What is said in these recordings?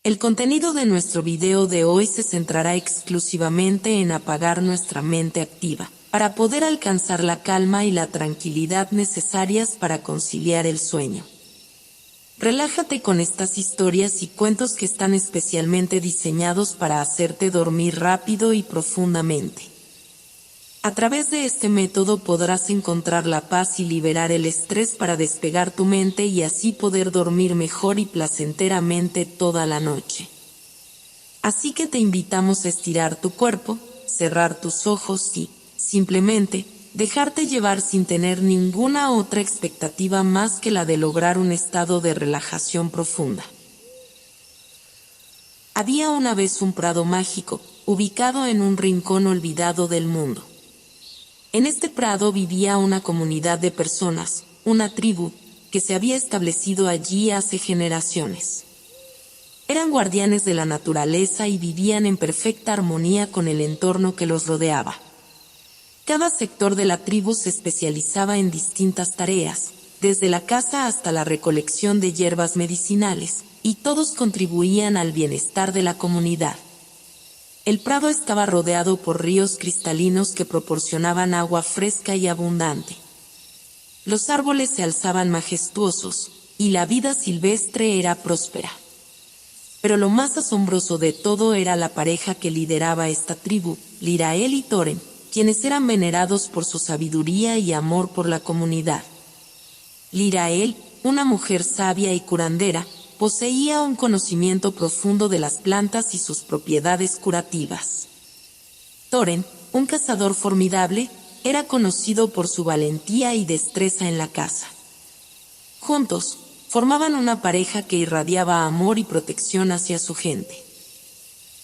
El contenido de nuestro video de hoy se centrará exclusivamente en apagar nuestra mente activa, para poder alcanzar la calma y la tranquilidad necesarias para conciliar el sueño. Relájate con estas historias y cuentos que están especialmente diseñados para hacerte dormir rápido y profundamente. A través de este método podrás encontrar la paz y liberar el estrés para despegar tu mente y así poder dormir mejor y placenteramente toda la noche. Así que te invitamos a estirar tu cuerpo, cerrar tus ojos y, simplemente, dejarte llevar sin tener ninguna otra expectativa más que la de lograr un estado de relajación profunda. Había una vez un prado mágico, ubicado en un rincón olvidado del mundo. En este prado vivía una comunidad de personas, una tribu, que se había establecido allí hace generaciones. Eran guardianes de la naturaleza y vivían en perfecta armonía con el entorno que los rodeaba. Cada sector de la tribu se especializaba en distintas tareas, desde la caza hasta la recolección de hierbas medicinales, y todos contribuían al bienestar de la comunidad. El prado estaba rodeado por ríos cristalinos que proporcionaban agua fresca y abundante. Los árboles se alzaban majestuosos, y la vida silvestre era próspera. Pero lo más asombroso de todo era la pareja que lideraba esta tribu, Lirael y Thoren, quienes eran venerados por su sabiduría y amor por la comunidad. Lirael, una mujer sabia y curandera, poseía un conocimiento profundo de las plantas y sus propiedades curativas. Thoren, un cazador formidable, era conocido por su valentía y destreza en la caza. Juntos, formaban una pareja que irradiaba amor y protección hacia su gente.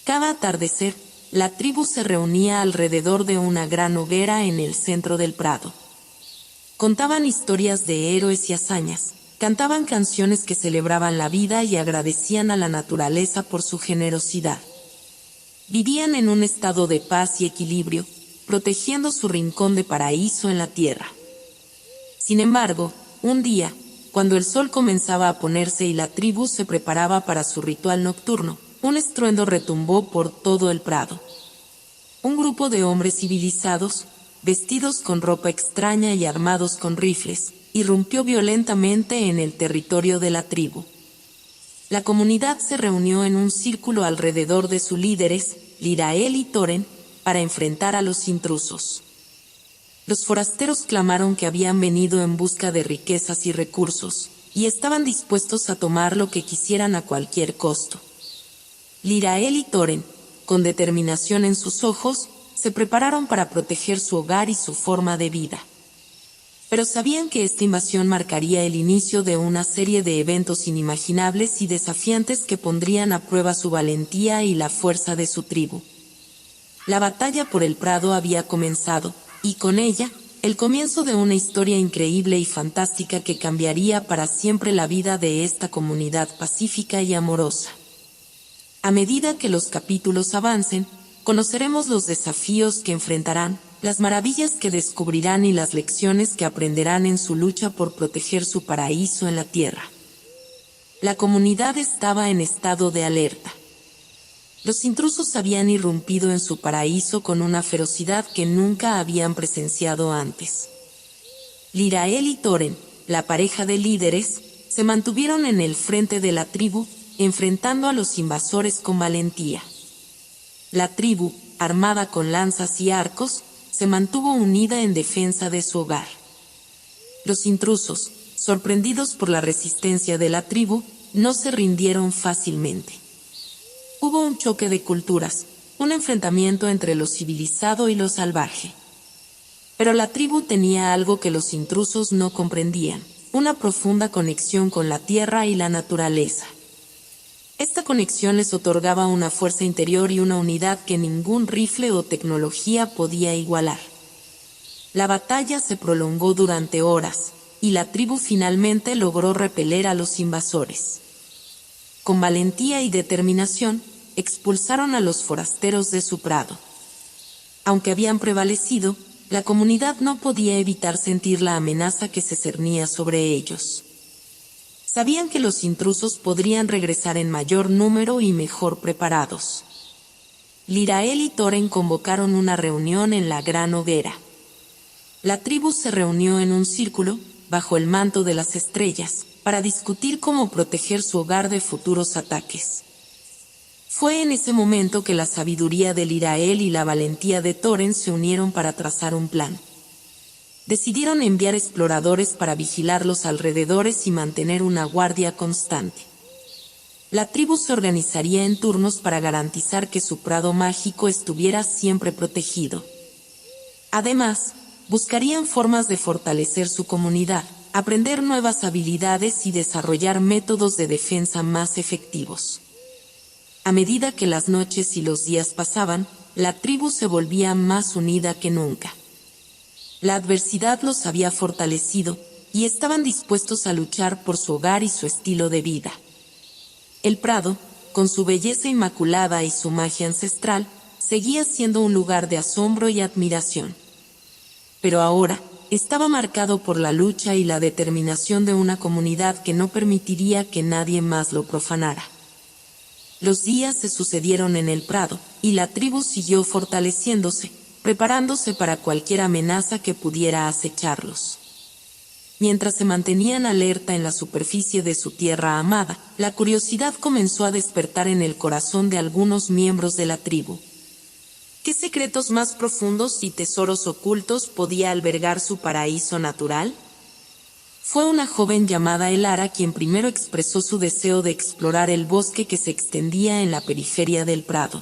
Cada atardecer, la tribu se reunía alrededor de una gran hoguera en el centro del prado. Contaban historias de héroes y hazañas, cantaban canciones que celebraban la vida y agradecían a la naturaleza por su generosidad. Vivían en un estado de paz y equilibrio, protegiendo su rincón de paraíso en la tierra. Sin embargo, un día, cuando el sol comenzaba a ponerse y la tribu se preparaba para su ritual nocturno, un estruendo retumbó por todo el prado. Un grupo de hombres civilizados, vestidos con ropa extraña y armados con rifles, irrumpió violentamente en el territorio de la tribu. La comunidad se reunió en un círculo alrededor de sus líderes, Lirael y Thoren, para enfrentar a los intrusos. Los forasteros clamaron que habían venido en busca de riquezas y recursos, y estaban dispuestos a tomar lo que quisieran a cualquier costo. Lirael y Thoren, con determinación en sus ojos, se prepararon para proteger su hogar y su forma de vida. Pero sabían que esta invasión marcaría el inicio de una serie de eventos inimaginables y desafiantes que pondrían a prueba su valentía y la fuerza de su tribu. La batalla por el prado había comenzado, y con ella, el comienzo de una historia increíble y fantástica que cambiaría para siempre la vida de esta comunidad pacífica y amorosa. A medida que los capítulos avancen, conoceremos los desafíos que enfrentarán, las maravillas que descubrirán y las lecciones que aprenderán en su lucha por proteger su paraíso en la tierra. La comunidad estaba en estado de alerta. Los intrusos habían irrumpido en su paraíso con una ferocidad que nunca habían presenciado antes. Lirael y Thoren, la pareja de líderes, se mantuvieron en el frente de la tribu, enfrentando a los invasores con valentía. La tribu, armada con lanzas y arcos, se mantuvo unida en defensa de su hogar. Los intrusos, sorprendidos por la resistencia de la tribu, no se rindieron fácilmente. Hubo un choque de culturas, un enfrentamiento entre lo civilizado y lo salvaje. Pero la tribu tenía algo que los intrusos no comprendían, una profunda conexión con la tierra y la naturaleza. Esta conexión les otorgaba una fuerza interior y una unidad que ningún rifle o tecnología podía igualar. La batalla se prolongó durante horas, y la tribu finalmente logró repeler a los invasores. Con valentía y determinación, expulsaron a los forasteros de su prado. Aunque habían prevalecido, la comunidad no podía evitar sentir la amenaza que se cernía sobre ellos. Sabían que los intrusos podrían regresar en mayor número y mejor preparados. Lirael y Thorin convocaron una reunión en la gran hoguera. La tribu se reunió en un círculo, bajo el manto de las estrellas, para discutir cómo proteger su hogar de futuros ataques. Fue en ese momento que la sabiduría de Lirael y la valentía de Thorin se unieron para trazar un plan. Decidieron enviar exploradores para vigilar los alrededores y mantener una guardia constante. La tribu se organizaría en turnos para garantizar que su prado mágico estuviera siempre protegido. Además, buscarían formas de fortalecer su comunidad, aprender nuevas habilidades y desarrollar métodos de defensa más efectivos. A medida que las noches y los días pasaban, la tribu se volvía más unida que nunca. La adversidad los había fortalecido, y estaban dispuestos a luchar por su hogar y su estilo de vida. El prado, con su belleza inmaculada y su magia ancestral, seguía siendo un lugar de asombro y admiración. Pero ahora, estaba marcado por la lucha y la determinación de una comunidad que no permitiría que nadie más lo profanara. Los días se sucedieron en el prado, y la tribu siguió fortaleciéndose, preparándose para cualquier amenaza que pudiera acecharlos. Mientras se mantenían alerta en la superficie de su tierra amada, la curiosidad comenzó a despertar en el corazón de algunos miembros de la tribu. ¿Qué secretos más profundos y tesoros ocultos podía albergar su paraíso natural? Fue una joven llamada Elara quien primero expresó su deseo de explorar el bosque que se extendía en la periferia del prado.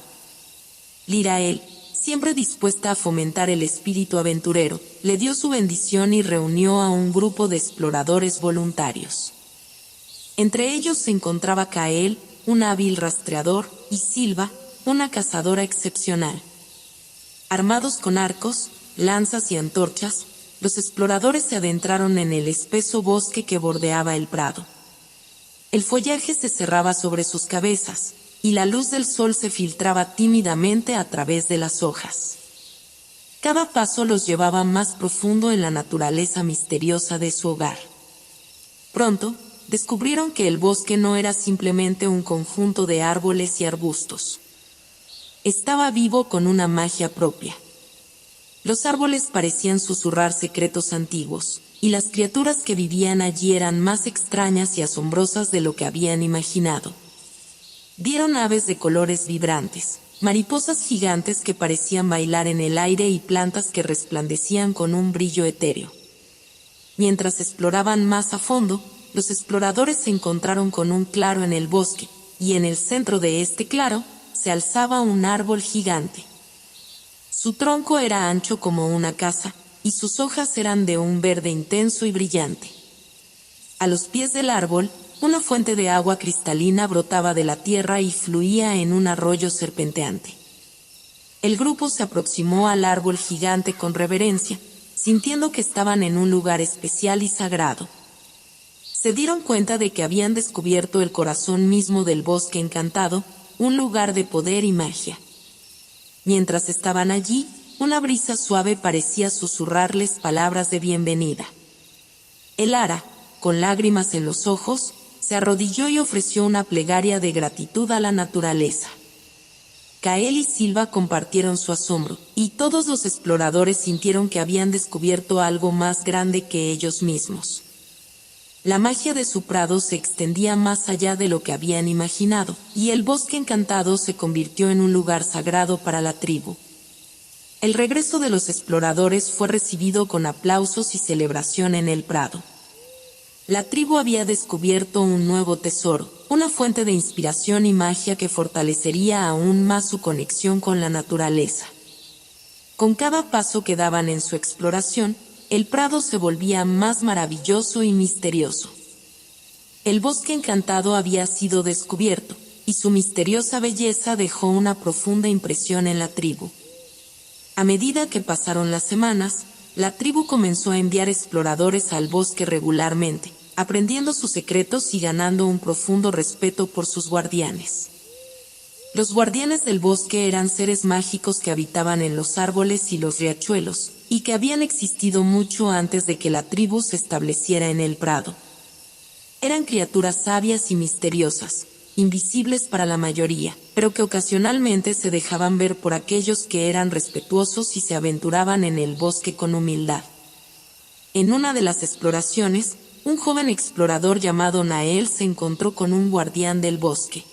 Lirael, siempre dispuesta a fomentar el espíritu aventurero, le dio su bendición y reunió a un grupo de exploradores voluntarios. Entre ellos se encontraba Kael, un hábil rastreador, y Silva, una cazadora excepcional. Armados con arcos, lanzas y antorchas, los exploradores se adentraron en el espeso bosque que bordeaba el prado. El follaje se cerraba sobre sus cabezas, y la luz del sol se filtraba tímidamente a través de las hojas. Cada paso los llevaba más profundo en la naturaleza misteriosa de su hogar. Pronto, descubrieron que el bosque no era simplemente un conjunto de árboles y arbustos. Estaba vivo con una magia propia. Los árboles parecían susurrar secretos antiguos, y las criaturas que vivían allí eran más extrañas y asombrosas de lo que habían imaginado. Vieron aves de colores vibrantes, mariposas gigantes que parecían bailar en el aire y plantas que resplandecían con un brillo etéreo. Mientras exploraban más a fondo, los exploradores se encontraron con un claro en el bosque, y en el centro de este claro se alzaba un árbol gigante. Su tronco era ancho como una casa, y sus hojas eran de un verde intenso y brillante. A los pies del árbol, una fuente de agua cristalina brotaba de la tierra y fluía en un arroyo serpenteante. El grupo se aproximó al árbol gigante con reverencia, sintiendo que estaban en un lugar especial y sagrado. Se dieron cuenta de que habían descubierto el corazón mismo del bosque encantado, un lugar de poder y magia. Mientras estaban allí, una brisa suave parecía susurrarles palabras de bienvenida. Elara, con lágrimas en los ojos, se arrodilló y ofreció una plegaria de gratitud a la naturaleza. Kael y Silva compartieron su asombro, y todos los exploradores sintieron que habían descubierto algo más grande que ellos mismos. La magia de su prado se extendía más allá de lo que habían imaginado, y el bosque encantado se convirtió en un lugar sagrado para la tribu. El regreso de los exploradores fue recibido con aplausos y celebración en el prado. La tribu había descubierto un nuevo tesoro, una fuente de inspiración y magia que fortalecería aún más su conexión con la naturaleza. Con cada paso que daban en su exploración, el prado se volvía más maravilloso y misterioso. El bosque encantado había sido descubierto, y su misteriosa belleza dejó una profunda impresión en la tribu. A medida que pasaron las semanas, la tribu comenzó a enviar exploradores al bosque regularmente, aprendiendo sus secretos y ganando un profundo respeto por sus guardianes. Los guardianes del bosque eran seres mágicos que habitaban en los árboles y los riachuelos, y que habían existido mucho antes de que la tribu se estableciera en el prado. Eran criaturas sabias y misteriosas, invisibles para la mayoría, pero que ocasionalmente se dejaban ver por aquellos que eran respetuosos y se aventuraban en el bosque con humildad. En una de las exploraciones, un joven explorador llamado Nael se encontró con un guardián del bosque.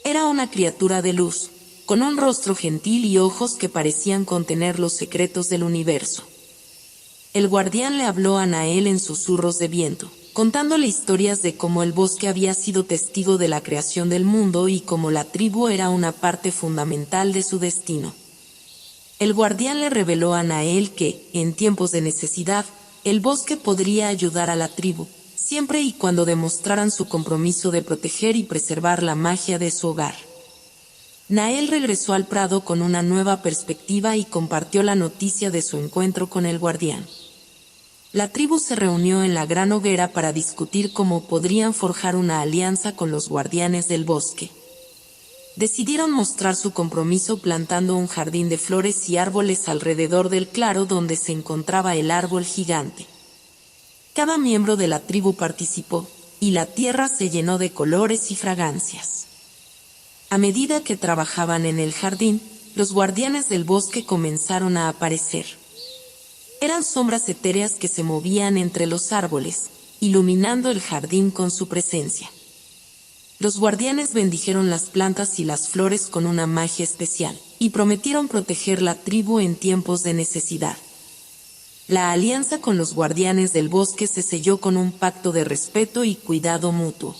Era una criatura de luz, con un rostro gentil y ojos que parecían contener los secretos del universo. El guardián le habló a Nael en susurros de viento, contándole historias de cómo el bosque había sido testigo de la creación del mundo y cómo la tribu era una parte fundamental de su destino. El guardián le reveló a Nael que, en tiempos de necesidad, el bosque podría ayudar a la tribu, siempre y cuando demostraran su compromiso de proteger y preservar la magia de su hogar. Nael regresó al prado con una nueva perspectiva y compartió la noticia de su encuentro con el guardián. La tribu se reunió en la gran hoguera para discutir cómo podrían forjar una alianza con los guardianes del bosque. Decidieron mostrar su compromiso plantando un jardín de flores y árboles alrededor del claro donde se encontraba el árbol gigante. Cada miembro de la tribu participó, y la tierra se llenó de colores y fragancias. A medida que trabajaban en el jardín, los guardianes del bosque comenzaron a aparecer. Eran sombras etéreas que se movían entre los árboles, iluminando el jardín con su presencia. Los guardianes bendijeron las plantas y las flores con una magia especial, y prometieron proteger la tribu en tiempos de necesidad. La alianza con los guardianes del bosque se selló con un pacto de respeto y cuidado mutuo.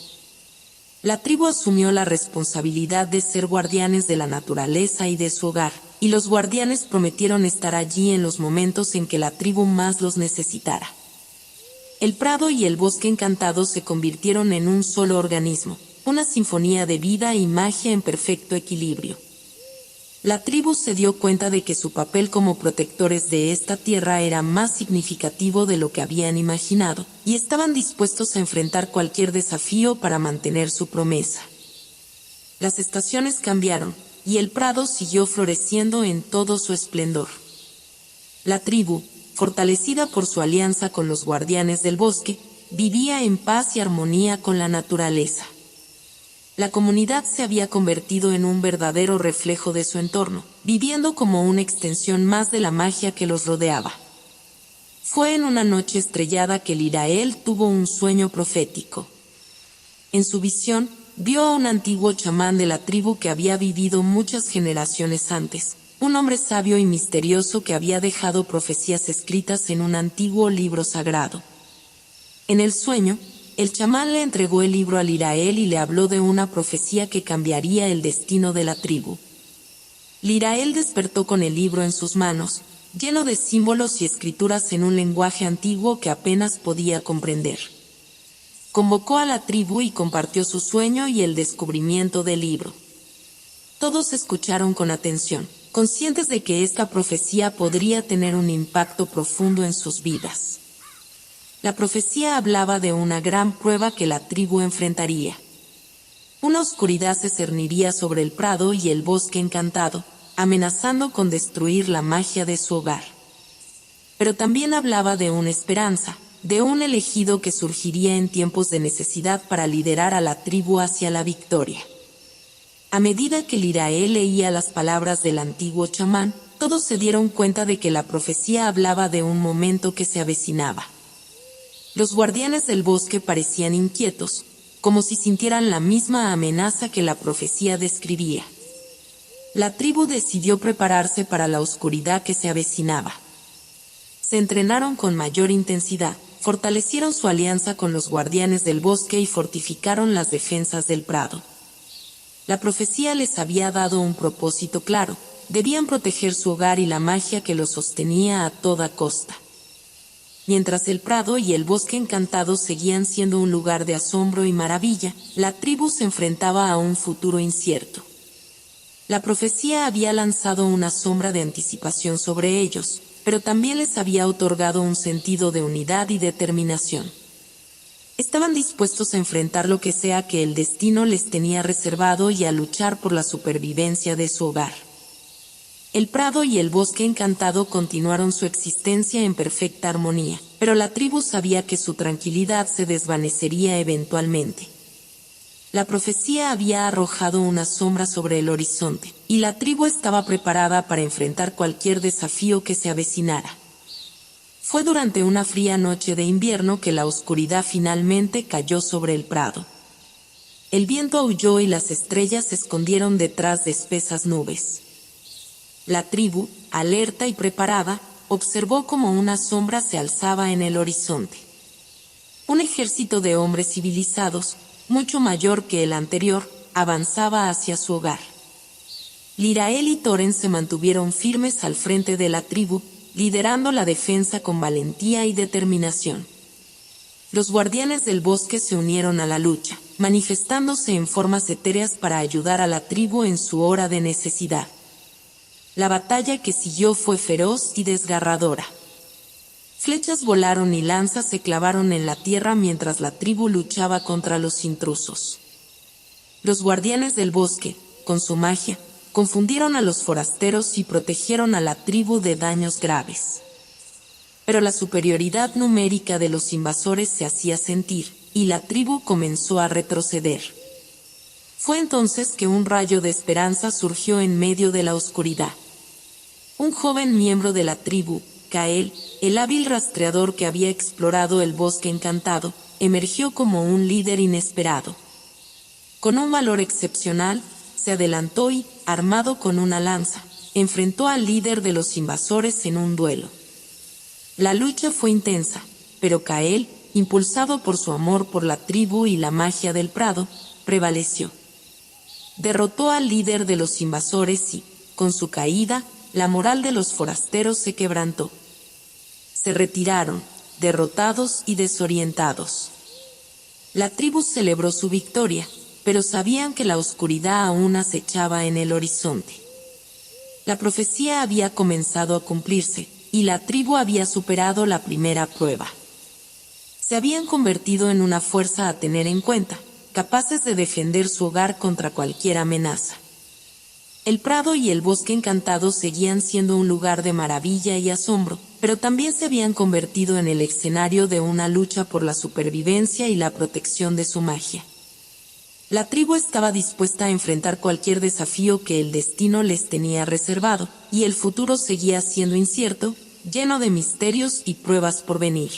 La tribu asumió la responsabilidad de ser guardianes de la naturaleza y de su hogar, y los guardianes prometieron estar allí en los momentos en que la tribu más los necesitara. El prado y el bosque encantado se convirtieron en un solo organismo, una sinfonía de vida y magia en perfecto equilibrio. La tribu se dio cuenta de que su papel como protectores de esta tierra era más significativo de lo que habían imaginado, y estaban dispuestos a enfrentar cualquier desafío para mantener su promesa. Las estaciones cambiaron, y el prado siguió floreciendo en todo su esplendor. La tribu, fortalecida por su alianza con los guardianes del bosque, vivía en paz y armonía con la naturaleza. La comunidad se había convertido en un verdadero reflejo de su entorno, viviendo como una extensión más de la magia que los rodeaba. Fue en una noche estrellada que Lirael tuvo un sueño profético. En su visión, vio a un antiguo chamán de la tribu que había vivido muchas generaciones antes, un hombre sabio y misterioso que había dejado profecías escritas en un antiguo libro sagrado. En el sueño, el chamán le entregó el libro a Lirael y le habló de una profecía que cambiaría el destino de la tribu. Lirael despertó con el libro en sus manos, lleno de símbolos y escrituras en un lenguaje antiguo que apenas podía comprender. Convocó a la tribu y compartió su sueño y el descubrimiento del libro. Todos escucharon con atención, conscientes de que esta profecía podría tener un impacto profundo en sus vidas. La profecía hablaba de una gran prueba que la tribu enfrentaría. Una oscuridad se cerniría sobre el prado y el bosque encantado, amenazando con destruir la magia de su hogar. Pero también hablaba de una esperanza, de un elegido que surgiría en tiempos de necesidad para liderar a la tribu hacia la victoria. A medida que Lirael leía las palabras del antiguo chamán, todos se dieron cuenta de que la profecía hablaba de un momento que se avecinaba. Los guardianes del bosque parecían inquietos, como si sintieran la misma amenaza que la profecía describía. La tribu decidió prepararse para la oscuridad que se avecinaba. Se entrenaron con mayor intensidad, fortalecieron su alianza con los guardianes del bosque y fortificaron las defensas del prado. La profecía les había dado un propósito claro: debían proteger su hogar y la magia que los sostenía a toda costa. Mientras el prado y el bosque encantado seguían siendo un lugar de asombro y maravilla, la tribu se enfrentaba a un futuro incierto. La profecía había lanzado una sombra de anticipación sobre ellos, pero también les había otorgado un sentido de unidad y determinación. Estaban dispuestos a enfrentar lo que sea que el destino les tenía reservado y a luchar por la supervivencia de su hogar. El prado y el bosque encantado continuaron su existencia en perfecta armonía, pero la tribu sabía que su tranquilidad se desvanecería eventualmente. La profecía había arrojado una sombra sobre el horizonte, y la tribu estaba preparada para enfrentar cualquier desafío que se avecinara. Fue durante una fría noche de invierno que la oscuridad finalmente cayó sobre el prado. El viento aulló y las estrellas se escondieron detrás de espesas nubes. La tribu, alerta y preparada, observó cómo una sombra se alzaba en el horizonte. Un ejército de hombres civilizados, mucho mayor que el anterior, avanzaba hacia su hogar. Lirael y Thoren se mantuvieron firmes al frente de la tribu, liderando la defensa con valentía y determinación. Los guardianes del bosque se unieron a la lucha, manifestándose en formas etéreas para ayudar a la tribu en su hora de necesidad. La batalla que siguió fue feroz y desgarradora. Flechas volaron y lanzas se clavaron en la tierra mientras la tribu luchaba contra los intrusos. Los guardianes del bosque, con su magia, confundieron a los forasteros y protegieron a la tribu de daños graves. Pero la superioridad numérica de los invasores se hacía sentir, y la tribu comenzó a retroceder. Fue entonces que un rayo de esperanza surgió en medio de la oscuridad. Un joven miembro de la tribu, Kael, el hábil rastreador que había explorado el bosque encantado, emergió como un líder inesperado. Con un valor excepcional, se adelantó y, armado con una lanza, enfrentó al líder de los invasores en un duelo. La lucha fue intensa, pero Kael, impulsado por su amor por la tribu y la magia del prado, prevaleció. Derrotó al líder de los invasores y, con su caída, la moral de los forasteros se quebrantó. Se retiraron, derrotados y desorientados. La tribu celebró su victoria, pero sabían que la oscuridad aún acechaba en el horizonte. La profecía había comenzado a cumplirse, y la tribu había superado la primera prueba. Se habían convertido en una fuerza a tener en cuenta, capaces de defender su hogar contra cualquier amenaza. El prado y el bosque encantado seguían siendo un lugar de maravilla y asombro, pero también se habían convertido en el escenario de una lucha por la supervivencia y la protección de su magia. La tribu estaba dispuesta a enfrentar cualquier desafío que el destino les tenía reservado, y el futuro seguía siendo incierto, lleno de misterios y pruebas por venir.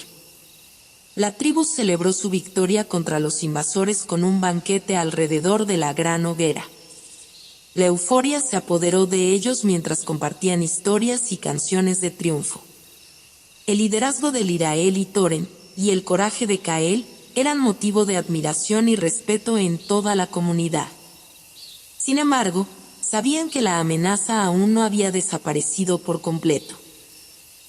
La tribu celebró su victoria contra los invasores con un banquete alrededor de la gran hoguera. La euforia se apoderó de ellos mientras compartían historias y canciones de triunfo. El liderazgo de Lirael y Thoren, y el coraje de Kael, eran motivo de admiración y respeto en toda la comunidad. Sin embargo, sabían que la amenaza aún no había desaparecido por completo.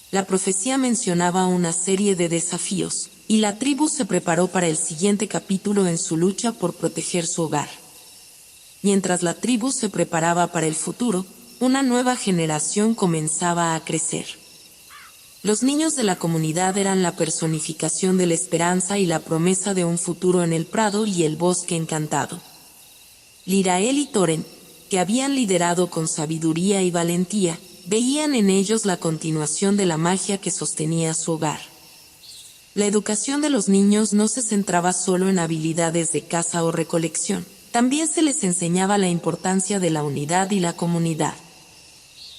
La profecía mencionaba una serie de desafíos, y la tribu se preparó para el siguiente capítulo en su lucha por proteger su hogar. Mientras la tribu se preparaba para el futuro, una nueva generación comenzaba a crecer. Los niños de la comunidad eran la personificación de la esperanza y la promesa de un futuro en el prado y el bosque encantado. Lirael y Thoren, que habían liderado con sabiduría y valentía, veían en ellos la continuación de la magia que sostenía su hogar. La educación de los niños no se centraba solo en habilidades de caza o recolección, también se les enseñaba la importancia de la unidad y la comunidad.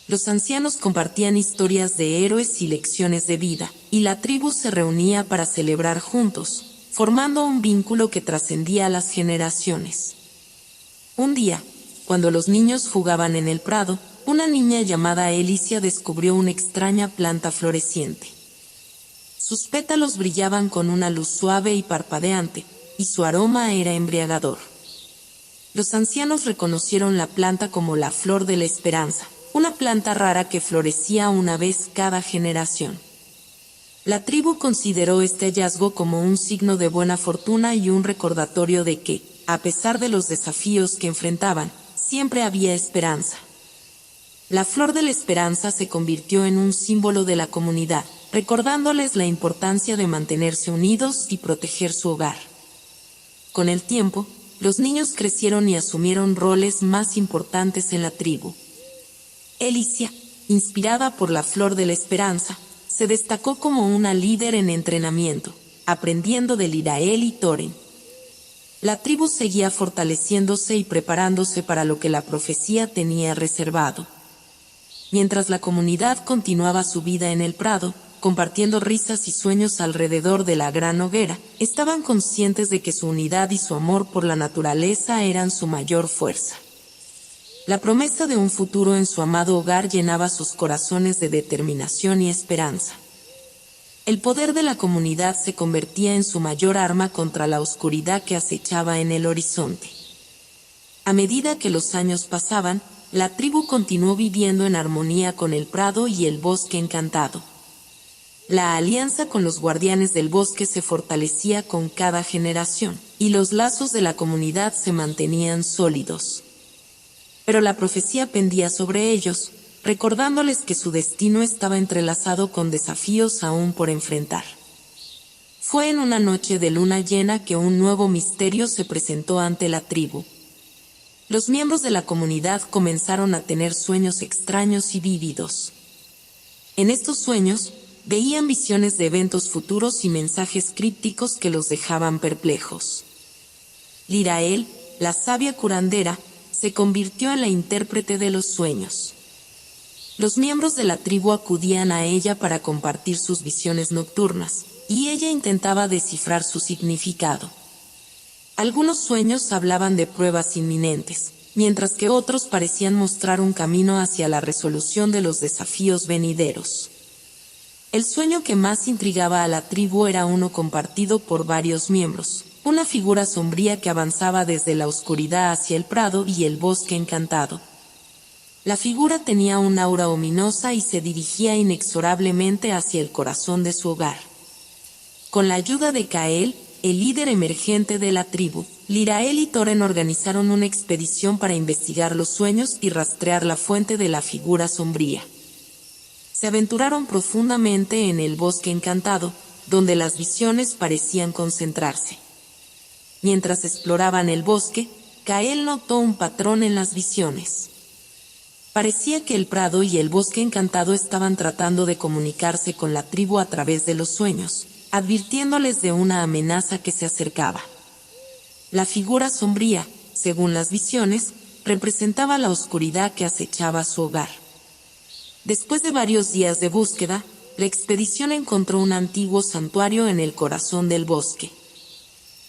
Los ancianos compartían historias de héroes y lecciones de vida, y la tribu se reunía para celebrar juntos, formando un vínculo que trascendía las generaciones. Un día, cuando los niños jugaban en el prado, una niña llamada Elicia descubrió una extraña planta floreciente. Sus pétalos brillaban con una luz suave y parpadeante, y su aroma era embriagador. Los ancianos reconocieron la planta como la flor de la esperanza, una planta rara que florecía una vez cada generación. La tribu consideró este hallazgo como un signo de buena fortuna y un recordatorio de que, a pesar de los desafíos que enfrentaban, siempre había esperanza. La flor de la esperanza se convirtió en un símbolo de la comunidad, recordándoles la importancia de mantenerse unidos y proteger su hogar. Con el tiempo, los niños crecieron y asumieron roles más importantes en la tribu. Elicia, inspirada por la flor de la esperanza, se destacó como una líder en entrenamiento, aprendiendo de Lirael y Thorin. La tribu seguía fortaleciéndose y preparándose para lo que la profecía tenía reservado. Mientras la comunidad continuaba su vida en el prado, compartiendo risas y sueños alrededor de la gran hoguera, estaban conscientes de que su unidad y su amor por la naturaleza eran su mayor fuerza. La promesa de un futuro en su amado hogar llenaba sus corazones de determinación y esperanza. El poder de la comunidad se convertía en su mayor arma contra la oscuridad que acechaba en el horizonte. A medida que los años pasaban, la tribu continuó viviendo en armonía con el prado y el bosque encantado. La alianza con los guardianes del bosque se fortalecía con cada generación, y los lazos de la comunidad se mantenían sólidos. Pero la profecía pendía sobre ellos, recordándoles que su destino estaba entrelazado con desafíos aún por enfrentar. Fue en una noche de luna llena que un nuevo misterio se presentó ante la tribu. Los miembros de la comunidad comenzaron a tener sueños extraños y vívidos. En estos sueños, veían visiones de eventos futuros y mensajes crípticos que los dejaban perplejos. Lirael, la sabia curandera, se convirtió en la intérprete de los sueños. Los miembros de la tribu acudían a ella para compartir sus visiones nocturnas, y ella intentaba descifrar su significado. Algunos sueños hablaban de pruebas inminentes, mientras que otros parecían mostrar un camino hacia la resolución de los desafíos venideros. El sueño que más intrigaba a la tribu era uno compartido por varios miembros, una figura sombría que avanzaba desde la oscuridad hacia el prado y el bosque encantado. La figura tenía un aura ominosa y se dirigía inexorablemente hacia el corazón de su hogar. Con la ayuda de Kael, el líder emergente de la tribu, Lirael y Thorin organizaron una expedición para investigar los sueños y rastrear la fuente de la figura sombría. Se aventuraron profundamente en el bosque encantado, donde las visiones parecían concentrarse. Mientras exploraban el bosque, Kael notó un patrón en las visiones. Parecía que el prado y el bosque encantado estaban tratando de comunicarse con la tribu a través de los sueños, advirtiéndoles de una amenaza que se acercaba. La figura sombría, según las visiones, representaba la oscuridad que acechaba su hogar. Después de varios días de búsqueda, la expedición encontró un antiguo santuario en el corazón del bosque.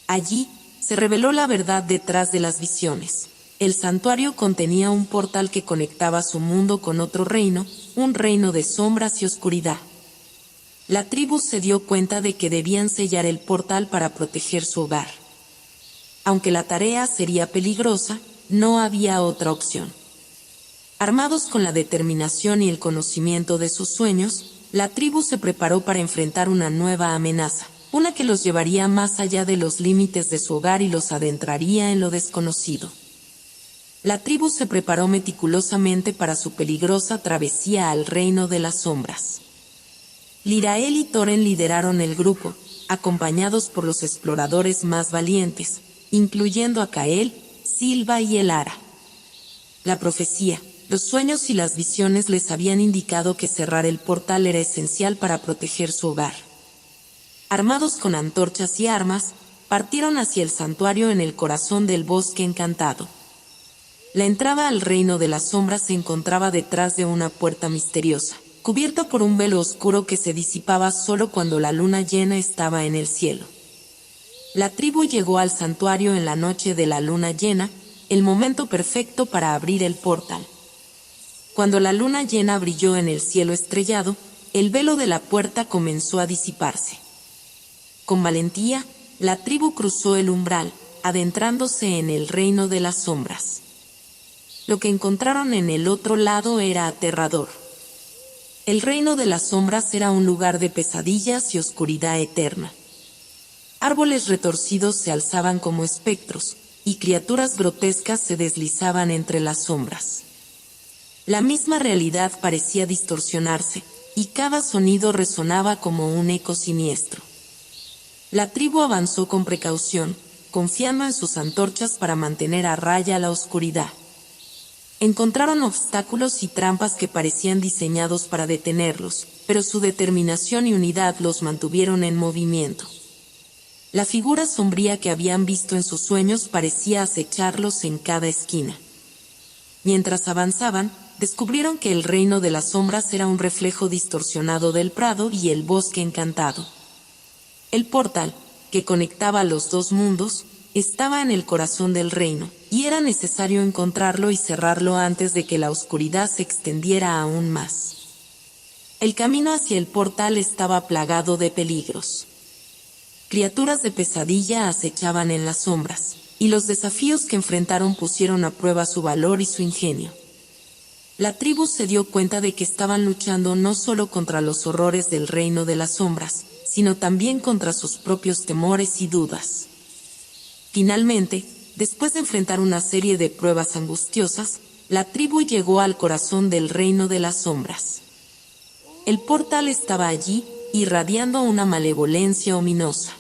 Allí, se reveló la verdad detrás de las visiones. El santuario contenía un portal que conectaba su mundo con otro reino, un reino de sombras y oscuridad. La tribu se dio cuenta de que debían sellar el portal para proteger su hogar. Aunque la tarea sería peligrosa, no había otra opción. Armados con la determinación y el conocimiento de sus sueños, la tribu se preparó para enfrentar una nueva amenaza, una que los llevaría más allá de los límites de su hogar y los adentraría en lo desconocido. La tribu se preparó meticulosamente para su peligrosa travesía al reino de las sombras. Lirael y Thorin lideraron el grupo, acompañados por los exploradores más valientes, incluyendo a Kael, Silva y Elara. La profecía, los sueños y las visiones les habían indicado que cerrar el portal era esencial para proteger su hogar. Armados con antorchas y armas, partieron hacia el santuario en el corazón del bosque encantado. La entrada al reino de las sombras se encontraba detrás de una puerta misteriosa, cubierta por un velo oscuro que se disipaba solo cuando la luna llena estaba en el cielo. La tribu llegó al santuario en la noche de la luna llena, el momento perfecto para abrir el portal. Cuando la luna llena brilló en el cielo estrellado, el velo de la puerta comenzó a disiparse. Con valentía, la tribu cruzó el umbral, adentrándose en el reino de las sombras. Lo que encontraron en el otro lado era aterrador. El reino de las sombras era un lugar de pesadillas y oscuridad eterna. Árboles retorcidos se alzaban como espectros, y criaturas grotescas se deslizaban entre las sombras. La misma realidad parecía distorsionarse, y cada sonido resonaba como un eco siniestro. La tribu avanzó con precaución, confiando en sus antorchas para mantener a raya la oscuridad. Encontraron obstáculos y trampas que parecían diseñados para detenerlos, pero su determinación y unidad los mantuvieron en movimiento. La figura sombría que habían visto en sus sueños parecía acecharlos en cada esquina. Mientras avanzaban, descubrieron que el reino de las sombras era un reflejo distorsionado del prado y el bosque encantado. El portal, que conectaba los dos mundos, estaba en el corazón del reino, y era necesario encontrarlo y cerrarlo antes de que la oscuridad se extendiera aún más. El camino hacia el portal estaba plagado de peligros. Criaturas de pesadilla acechaban en las sombras, y los desafíos que enfrentaron pusieron a prueba su valor y su ingenio. La tribu se dio cuenta de que estaban luchando no solo contra los horrores del reino de las sombras, sino también contra sus propios temores y dudas. Finalmente, después de enfrentar una serie de pruebas angustiosas, la tribu llegó al corazón del reino de las sombras. El portal estaba allí, irradiando una malevolencia ominosa.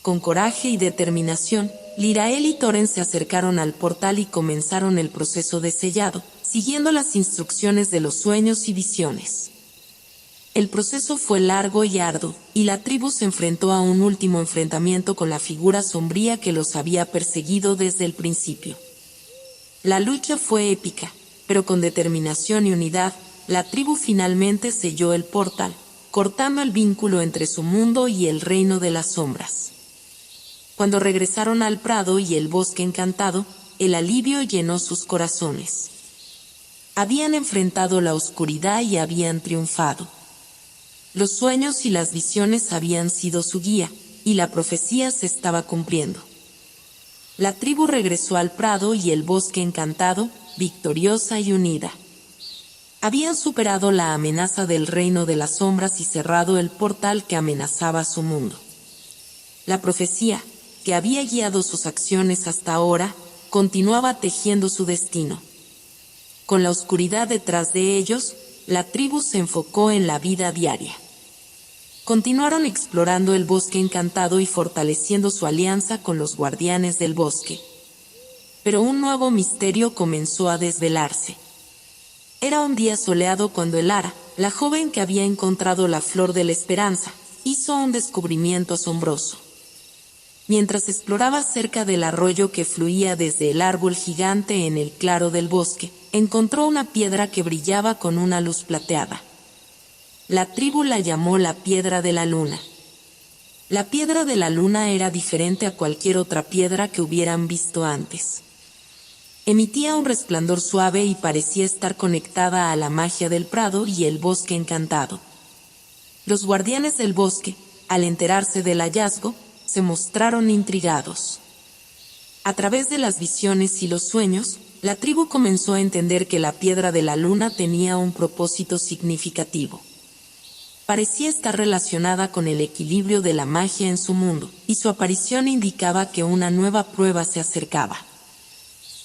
Con coraje y determinación, Lirael y Thorin se acercaron al portal y comenzaron el proceso de sellado, siguiendo las instrucciones de los sueños y visiones. El proceso fue largo y arduo, y la tribu se enfrentó a un último enfrentamiento con la figura sombría que los había perseguido desde el principio. La lucha fue épica, pero con determinación y unidad, la tribu finalmente selló el portal, cortando el vínculo entre su mundo y el reino de las sombras. Cuando regresaron al prado y el bosque encantado, el alivio llenó sus corazones. Habían enfrentado la oscuridad y habían triunfado. Los sueños y las visiones habían sido su guía, y la profecía se estaba cumpliendo. La tribu regresó al prado y el bosque encantado, victoriosa y unida. Habían superado la amenaza del reino de las sombras y cerrado el portal que amenazaba su mundo. La profecía, que había guiado sus acciones hasta ahora, continuaba tejiendo su destino. Con la oscuridad detrás de ellos, la tribu se enfocó en la vida diaria. Continuaron explorando el bosque encantado y fortaleciendo su alianza con los guardianes del bosque. Pero un nuevo misterio comenzó a desvelarse. Era un día soleado cuando Elara, la joven que había encontrado la flor de la esperanza, hizo un descubrimiento asombroso. Mientras exploraba cerca del arroyo que fluía desde el árbol gigante en el claro del bosque, encontró una piedra que brillaba con una luz plateada. La tribu la llamó la Piedra de la Luna. La Piedra de la Luna era diferente a cualquier otra piedra que hubieran visto antes. Emitía un resplandor suave y parecía estar conectada a la magia del prado y el bosque encantado. Los guardianes del bosque, al enterarse del hallazgo, se mostraron intrigados. A través de las visiones y los sueños, la tribu comenzó a entender que la Piedra de la Luna tenía un propósito significativo. Parecía estar relacionada con el equilibrio de la magia en su mundo, y su aparición indicaba que una nueva prueba se acercaba.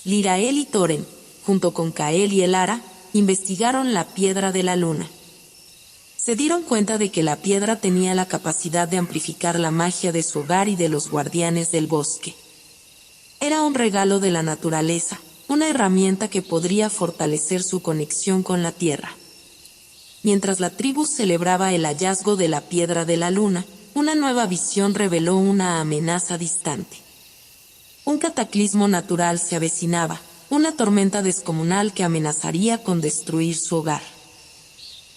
Lirael y Thorin, junto con Kael y Elara, investigaron la Piedra de la Luna. Se dieron cuenta de que la piedra tenía la capacidad de amplificar la magia de su hogar y de los guardianes del bosque. Era un regalo de la naturaleza, una herramienta que podría fortalecer su conexión con la tierra. Mientras la tribu celebraba el hallazgo de la Piedra de la Luna, una nueva visión reveló una amenaza distante. Un cataclismo natural se avecinaba, una tormenta descomunal que amenazaría con destruir su hogar.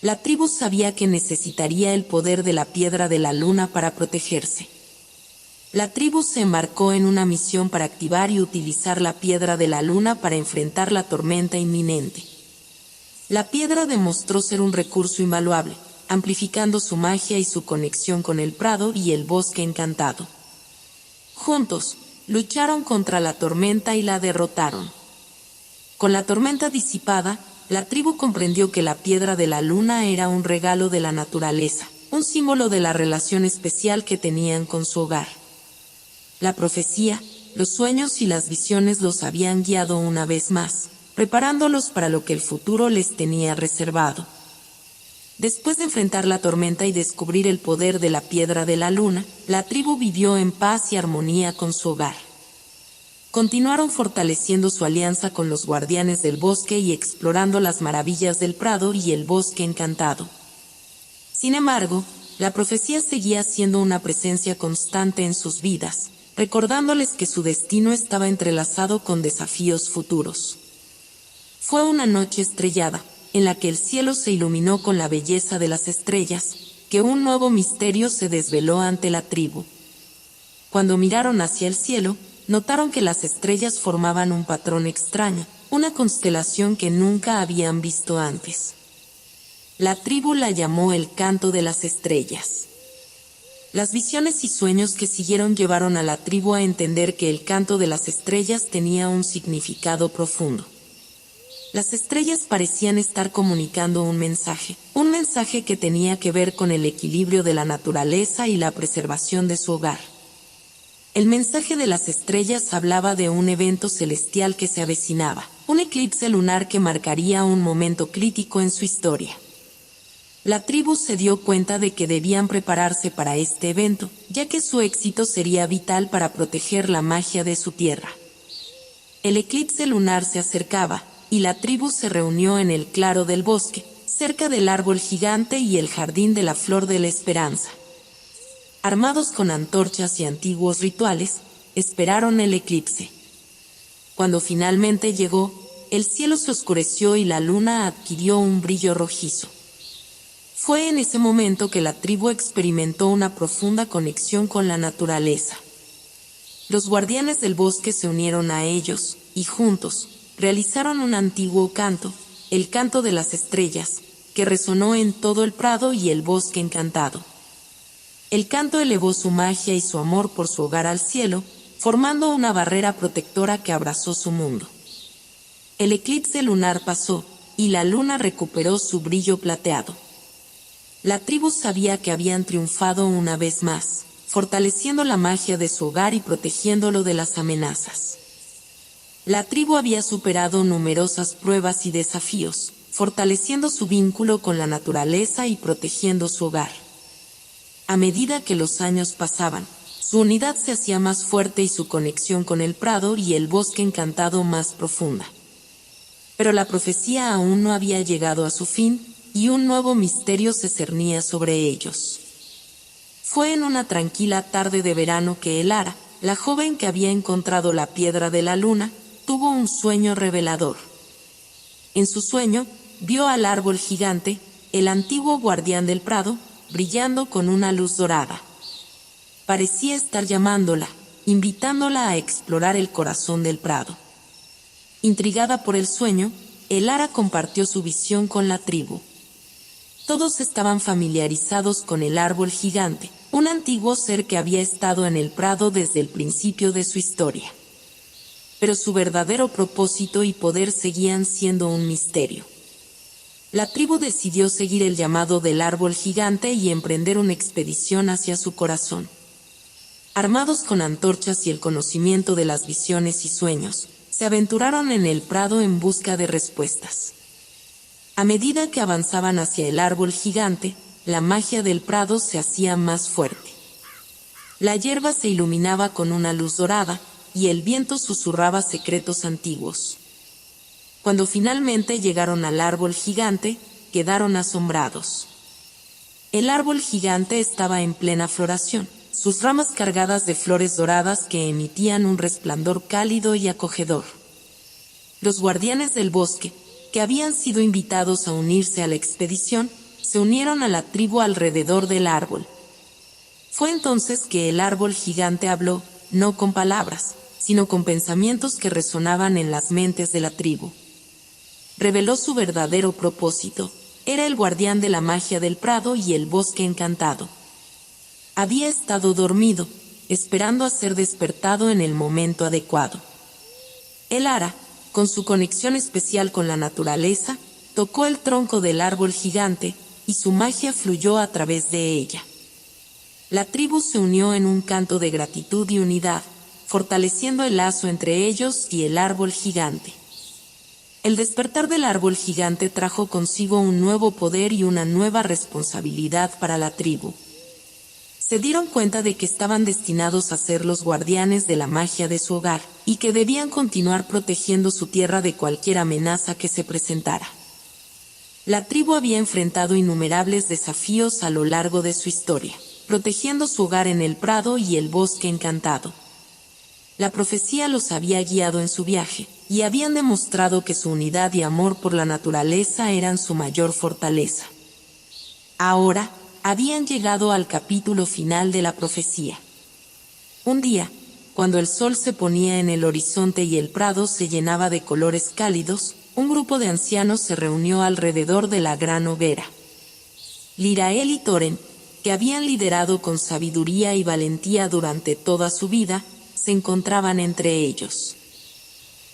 La tribu sabía que necesitaría el poder de la Piedra de la Luna para protegerse. La tribu se embarcó en una misión para activar y utilizar la Piedra de la Luna para enfrentar la tormenta inminente. La piedra demostró ser un recurso invaluable, amplificando su magia y su conexión con el prado y el bosque encantado. Juntos, lucharon contra la tormenta y la derrotaron. Con la tormenta disipada, la tribu comprendió que la Piedra de la Luna era un regalo de la naturaleza, un símbolo de la relación especial que tenían con su hogar. La profecía, los sueños y las visiones los habían guiado una vez más, preparándolos para lo que el futuro les tenía reservado. Después de enfrentar la tormenta y descubrir el poder de la Piedra de la Luna, la tribu vivió en paz y armonía con su hogar. Continuaron fortaleciendo su alianza con los guardianes del bosque y explorando las maravillas del prado y el bosque encantado. Sin embargo, la profecía seguía siendo una presencia constante en sus vidas, recordándoles que su destino estaba entrelazado con desafíos futuros. Fue una noche estrellada, en la que el cielo se iluminó con la belleza de las estrellas, que un nuevo misterio se desveló ante la tribu. Cuando miraron hacia el cielo, notaron que las estrellas formaban un patrón extraño, una constelación que nunca habían visto antes. La tribu la llamó el canto de las estrellas. Las visiones y sueños que siguieron llevaron a la tribu a entender que el canto de las estrellas tenía un significado profundo. Las estrellas parecían estar comunicando un mensaje que tenía que ver con el equilibrio de la naturaleza y la preservación de su hogar. El mensaje de las estrellas hablaba de un evento celestial que se avecinaba, un eclipse lunar que marcaría un momento crítico en su historia. La tribu se dio cuenta de que debían prepararse para este evento, ya que su éxito sería vital para proteger la magia de su tierra. El eclipse lunar se acercaba, y la tribu se reunió en el claro del bosque, cerca del árbol gigante y el jardín de la flor de la esperanza. Armados con antorchas y antiguos rituales, esperaron el eclipse. Cuando finalmente llegó, el cielo se oscureció y la luna adquirió un brillo rojizo. Fue en ese momento que la tribu experimentó una profunda conexión con la naturaleza. Los guardianes del bosque se unieron a ellos, y juntos, realizaron un antiguo canto, el canto de las estrellas, que resonó en todo el prado y el bosque encantado. El canto elevó su magia y su amor por su hogar al cielo, formando una barrera protectora que abrazó su mundo. El eclipse lunar pasó, y la luna recuperó su brillo plateado. La tribu sabía que habían triunfado una vez más, fortaleciendo la magia de su hogar y protegiéndolo de las amenazas. La tribu había superado numerosas pruebas y desafíos, fortaleciendo su vínculo con la naturaleza y protegiendo su hogar. A medida que los años pasaban, su unidad se hacía más fuerte y su conexión con el prado y el bosque encantado más profunda. Pero la profecía aún no había llegado a su fin, y un nuevo misterio se cernía sobre ellos. Fue en una tranquila tarde de verano que Elara, la joven que había encontrado la piedra de la luna, tuvo un sueño revelador. En su sueño, vio al árbol gigante, el antiguo guardián del prado, brillando con una luz dorada. Parecía estar llamándola, invitándola a explorar el corazón del prado. Intrigada por el sueño, Elara compartió su visión con la tribu. Todos estaban familiarizados con el árbol gigante, un antiguo ser que había estado en el prado desde el principio de su historia. Pero su verdadero propósito y poder seguían siendo un misterio. La tribu decidió seguir el llamado del árbol gigante y emprender una expedición hacia su corazón. Armados con antorchas y el conocimiento de las visiones y sueños, se aventuraron en el prado en busca de respuestas. A medida que avanzaban hacia el árbol gigante, la magia del prado se hacía más fuerte. La hierba se iluminaba con una luz dorada, y el viento susurraba secretos antiguos. Cuando finalmente llegaron al árbol gigante, quedaron asombrados. El árbol gigante estaba en plena floración, sus ramas cargadas de flores doradas que emitían un resplandor cálido y acogedor. Los guardianes del bosque, que habían sido invitados a unirse a la expedición, se unieron a la tribu alrededor del árbol. Fue entonces que el árbol gigante habló, no con palabras, sino con pensamientos que resonaban en las mentes de la tribu. Reveló su verdadero propósito: era el guardián de la magia del prado y el bosque encantado. Había estado dormido, esperando a ser despertado en el momento adecuado. Elara, con su conexión especial con la naturaleza, tocó el tronco del árbol gigante, y su magia fluyó a través de ella. La tribu se unió en un canto de gratitud y unidad, fortaleciendo el lazo entre ellos y el árbol gigante. El despertar del árbol gigante trajo consigo un nuevo poder y una nueva responsabilidad para la tribu. Se dieron cuenta de que estaban destinados a ser los guardianes de la magia de su hogar, y que debían continuar protegiendo su tierra de cualquier amenaza que se presentara. La tribu había enfrentado innumerables desafíos a lo largo de su historia, protegiendo su hogar en el prado y el bosque encantado. La profecía los había guiado en su viaje, y habían demostrado que su unidad y amor por la naturaleza eran su mayor fortaleza. Ahora, habían llegado al capítulo final de la profecía. Un día, cuando el sol se ponía en el horizonte y el prado se llenaba de colores cálidos, un grupo de ancianos se reunió alrededor de la gran hoguera. Lirael y Thoren, que habían liderado con sabiduría y valentía durante toda su vida, se encontraban entre ellos.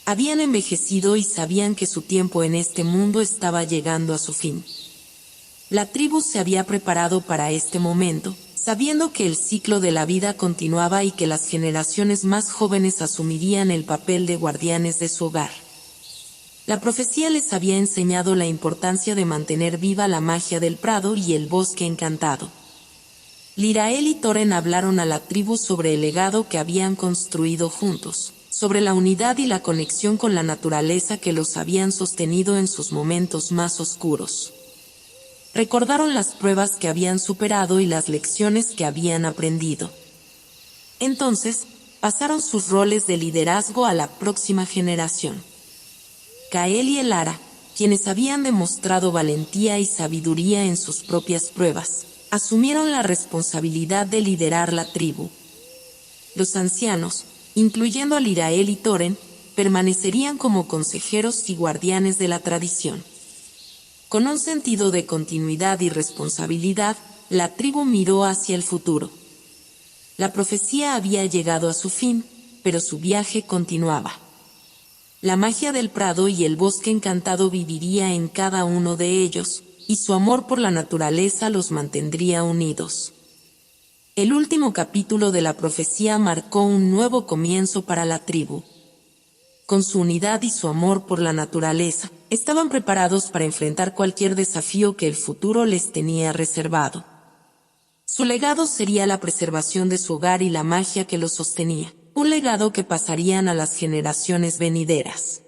Habían envejecido y sabían que su tiempo en este mundo estaba llegando a su fin. La tribu se había preparado para este momento, sabiendo que el ciclo de la vida continuaba y que las generaciones más jóvenes asumirían el papel de guardianes de su hogar. La profecía les había enseñado la importancia de mantener viva la magia del prado y el bosque encantado. Lirael y Thoren hablaron a la tribu sobre el legado que habían construido juntos, sobre la unidad y la conexión con la naturaleza que los habían sostenido en sus momentos más oscuros. Recordaron las pruebas que habían superado y las lecciones que habían aprendido. Entonces, pasaron sus roles de liderazgo a la próxima generación. Kael y Elara, quienes habían demostrado valentía y sabiduría en sus propias pruebas, asumieron la responsabilidad de liderar la tribu. Los ancianos, incluyendo a Lirael y Thoren, permanecerían como consejeros y guardianes de la tradición. Con un sentido de continuidad y responsabilidad, la tribu miró hacia el futuro. La profecía había llegado a su fin, pero su viaje continuaba. La magia del prado y el bosque encantado viviría en cada uno de ellos, y su amor por la naturaleza los mantendría unidos. El último capítulo de la profecía marcó un nuevo comienzo para la tribu. Con su unidad y su amor por la naturaleza, estaban preparados para enfrentar cualquier desafío que el futuro les tenía reservado. Su legado sería la preservación de su hogar y la magia que lo sostenía, un legado que pasarían a las generaciones venideras.